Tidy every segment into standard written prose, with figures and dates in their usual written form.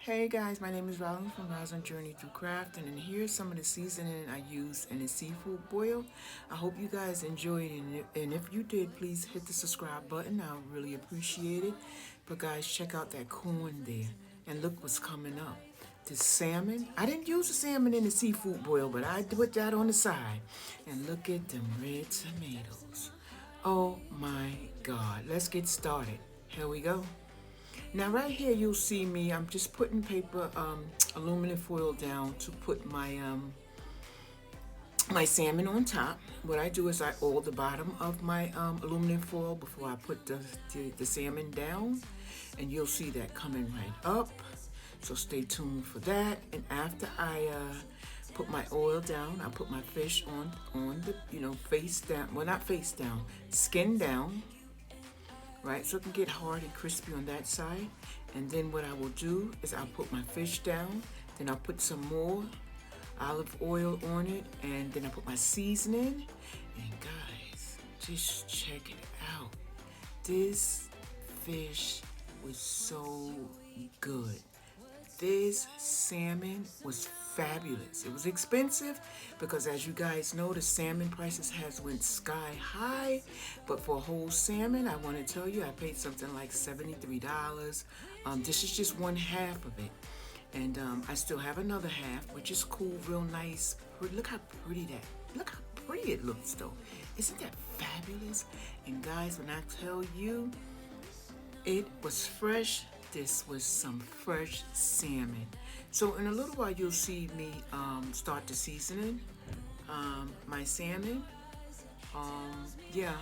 Hey guys, my name is Robin from Rosin Journey Through Craft, and here's some of the seasoning I use in the seafood boil. I hope you guys enjoyed it, and if you did, please hit the subscribe button. I'll really appreciate it. But guys, check out that corn there, and look what's coming up. The salmon. I didn't use the salmon in the seafood boil, but I put that on the side. And look at them red tomatoes. Oh my God. Let's get started. Here we go. Now right here you'll see me, I'm just putting aluminum foil down to put my salmon on top. What I do is I oil the bottom of my aluminum foil before I put the salmon down, and you'll see that coming right up. So stay tuned for that. And after I put my oil down, I put my fish on the face down. Well, not face down, skin down, right? So it can get hard and crispy on that side. And then what I will do is I'll put my fish down, then I'll put some more olive oil on it, and then I put my seasoning. And guys, just check it out. This fish was so good. This salmon was fabulous. It was expensive because, as you guys know, the salmon prices has went sky high. But for a whole salmon, I want to tell you, I paid something like $73. This is just one half of it. And I still have another half, which is cool, real nice. Look how pretty look how pretty it looks though. Isn't that fabulous? And guys, when I tell you, it was fresh. This was some fresh salmon. So in a little while, you'll see me start the seasoning. My salmon. Yeah.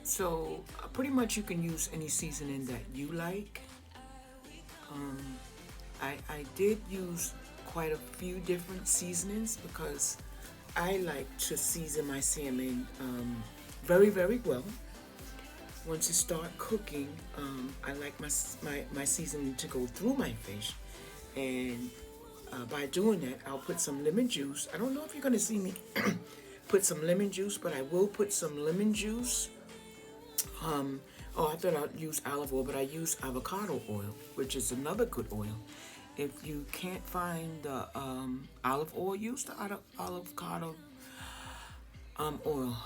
So pretty much you can use any seasoning that you like. I did use quite a few different seasonings because I like to season my salmon very, very well. Once it start cooking, I like my seasoning to go through my fish, and by doing that, I'll put some lemon juice. I don't know if you're gonna see me put some lemon juice, but I will put some lemon juice. I thought I'd use olive oil, but I use avocado oil, which is another good oil. If you can't find the olive oil, use the avocado oil.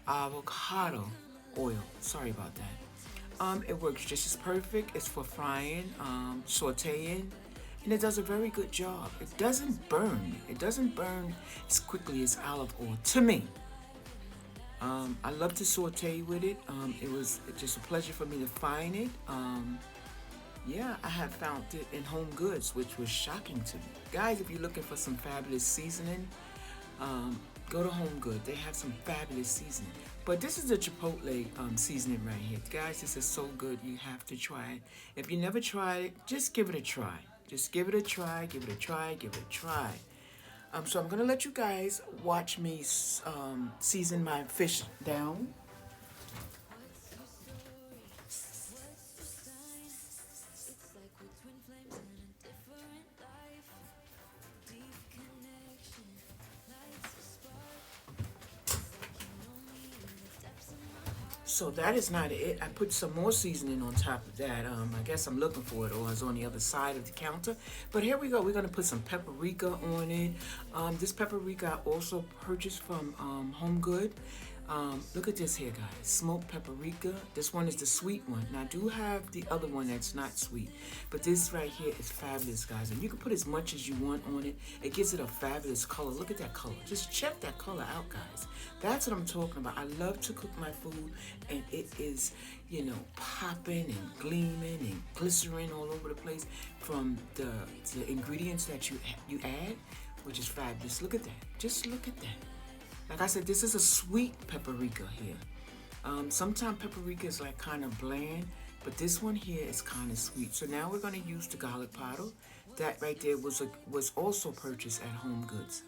Avocado oil. Sorry about that. It works just as perfect. It's for frying, sauteing, and it does a very good job. It doesn't burn. It doesn't burn as quickly as olive oil to me. I love to saute with it. It was just a pleasure for me to find it. Yeah, I have found it in Home Goods, which was shocking to me. Guys, if you're looking for some fabulous seasoning, go to Home Goods. They have some fabulous seasoning. But this is the chipotle seasoning right here. Guys, this is so good. You have to try it. If you never tried it, just give it a try. Just give it a try, give it a try, give it a try. So I'm going to let you guys watch me season my fish down. So that is not it. I put some more seasoning on top of that. I guess I'm looking for it, or it's on the other side of the counter. But here we go. We're going to put some paprika on it. This paprika I also purchased from Home Good. Look at this here, guys. Smoked paprika. This one is the sweet one. Now, I do have the other one that's not sweet. But this right here is fabulous, guys. And you can put as much as you want on it. It gives it a fabulous color. Look at that color. Just check that color out, guys. That's what I'm talking about. I love to cook my food, and it is, popping and gleaming and glycerin all over the place from the ingredients that you add, which is fabulous. Look at that. Just look at that. Like I said, this is a sweet paprika here. Sometimes paprika is like kind of bland, but this one here is kind of sweet. So now we're going to use the garlic powder. That right there was also purchased at Home Goods.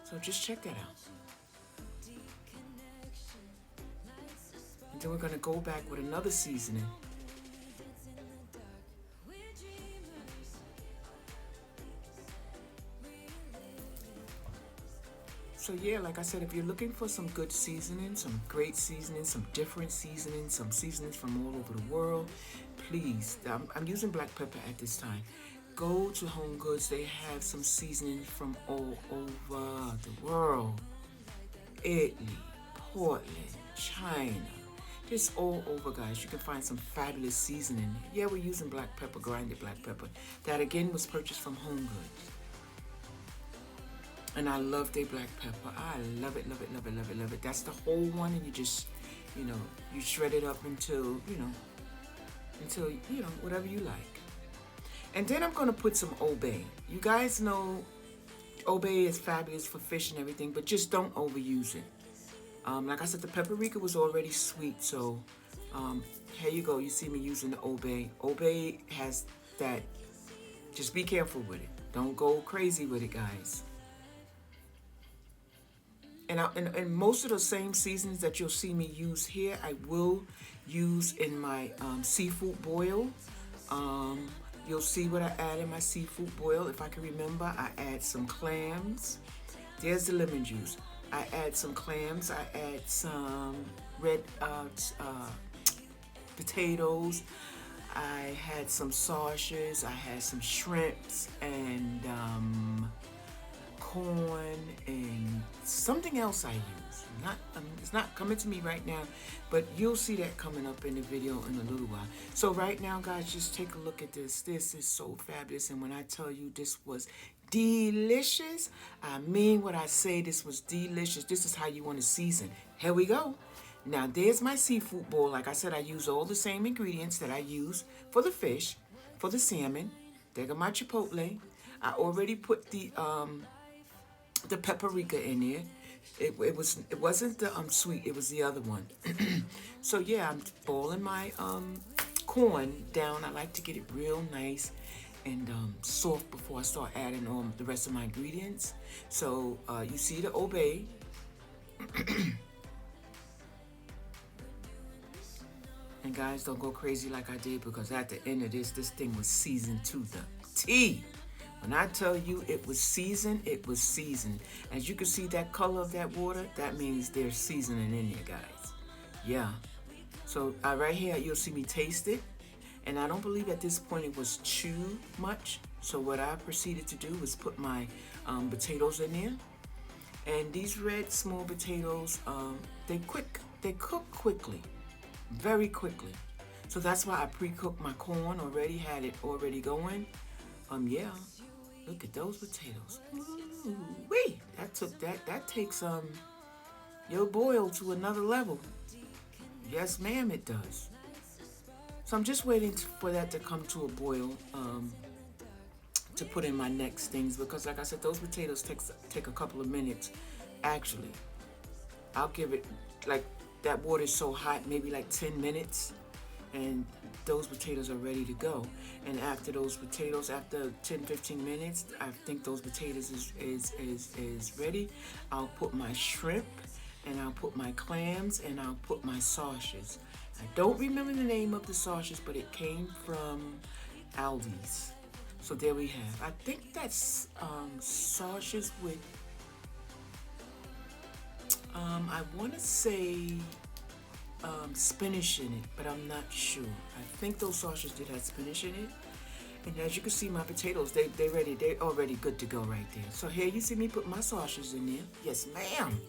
So just check that out. And then we're going to go back with another seasoning. So yeah, like I said, if you're looking for some good seasoning, some great seasoning, some different seasoning, some seasonings from all over the world, please, I'm using black pepper at this time. Go to Home Goods. They have some seasoning from all over the world. Italy, Portland, China. Just all over, guys. You can find some fabulous seasoning. Yeah, we're using black pepper, grinded black pepper. That, again, was purchased from Home Goods. And I love their black pepper. I love it, love it, love it, love it, love it. That's the whole one, and you just, you know, you shred it up until, whatever you like. And then I'm going to put some Old Bay. You guys know Old Bay is fabulous for fish and everything, but just don't overuse it. Like I said, the paprika was already sweet, so here you go. You see me using the Old Bay. Old Bay has that. Just be careful with it. Don't go crazy with it, guys. And most of the same seasonings that you'll see me use here, I will use in my seafood boil. You'll see what I add in my seafood boil. If I can remember, I add some clams. There's the lemon juice. I add some clams. I add some red potatoes. I had some sausages. I had some shrimps and corn and something else I use. It's not coming to me right now, but you'll see that coming up in the video in a little while. So right now, guys, just take a look at this. This is so fabulous, and when I tell you this was delicious, I mean what I say. This was delicious. This is how you want to season. Here we go. Now there's my seafood bowl. Like I said, I use all the same ingredients that I use for the fish, for the salmon. There go my chipotle. I already put the paprika in there. It wasn't the sweet, it was the other one. So yeah, I'm boiling my corn down. I like to get it real nice and soft before I start adding on the rest of my ingredients. So you see the Old Bay. And guys, don't go crazy like I did, because at the end of this thing was seasoned to the T. When I tell you it was seasoned, it was seasoned. As you can see that color of that water, that means there's seasoning in there, guys. Yeah. So right here, you'll see me taste it. And I don't believe at this point it was too much. So what I proceeded to do was put my potatoes in there. And these red small potatoes, they cook quickly, very quickly. So that's why I pre-cooked my corn already, had it already going. Yeah. Look at those potatoes. Ooh-wee. That takes your boil to another level. Yes, ma'am, it does. So I'm just waiting for that to come to a boil to put in my next things, because like I said, those potatoes take a couple of minutes. Actually, I'll give it, like, that water is so hot, maybe like 10 minutes. And those potatoes are ready to go. And after those potatoes, after 10-15 minutes, I think those potatoes is ready. I'll put my shrimp, and I'll put my clams, and I'll put my sausages. I don't remember the name of the sausages, but it came from Aldi's. So there we have. I think that's sausages with, I want to say spinach in it, but I'm not sure. I think those sausages did have spinach in it. And as you can see, my potatoes, they're already good to go right there. So here you see me put my sausages in there. Yes, ma'am.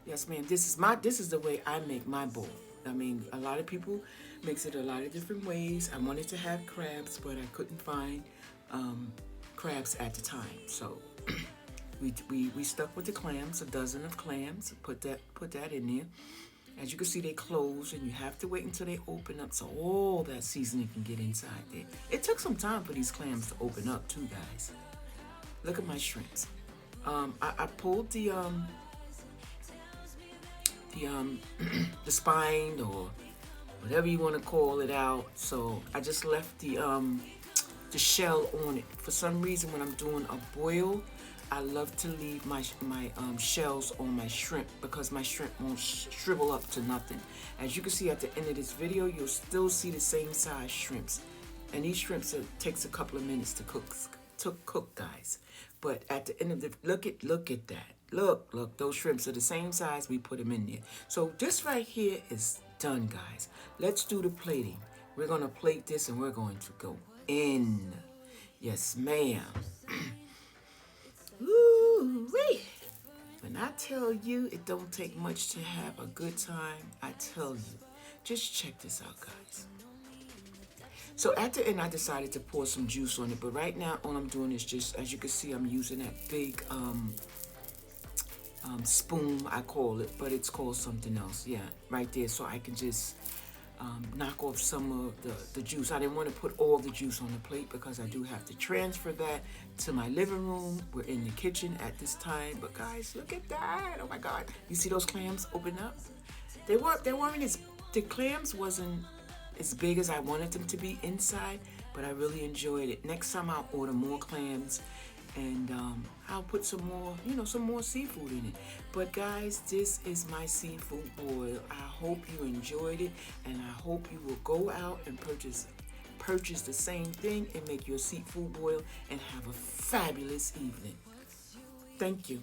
Yes, ma'am. This is the way I make my bowl. I mean, a lot of people makes it a lot of different ways. I wanted to have crabs, but I couldn't find crabs at the time. So we stuck with the clams, a dozen of clams. Put that in there. As you can see, they close, and you have to wait until they open up so all that seasoning can get inside there. It took some time for these clams to open up too, guys. Look at my shrimps. I pulled the spine, or whatever you want to call it, out. So I just left the shell on it. For some reason, when I'm doing a boil, I love to leave my shells on my shrimp, because my shrimp won't shrivel up to nothing. As you can see at the end of this video, you'll still see the same size shrimps. And these shrimps, it takes a couple of minutes to cook, guys. But at the end of the, look at that. Look, those shrimps are the same size. We put them in there. So this right here is done, guys. Let's do the plating. We're going to plate this and we're going to go in. Yes, ma'am. Ooh-wee. When I tell you it don't take much to have a good time, I tell you. Just check this out, guys. So at the end, I decided to pour some juice on it. But right now, all I'm doing is just, as you can see, I'm using that big spoon, I call it. But it's called something else. Yeah, right there. So I can just knock off some of the juice. I didn't want to put all the juice on the plate because I do have to transfer that to my living room. We're in the kitchen at this time. But guys, look at that. Oh my God. You see those clams open up? They weren't as, the clams wasn't as big as I wanted them to be inside, but I really enjoyed it. Next time I'll order more clams and I'll put some more, some more seafood in it. But guys, this is my seafood boil. I hope you enjoyed it, and I hope you will go out and purchase the same thing and make your seafood boil and have a fabulous evening. Thank you.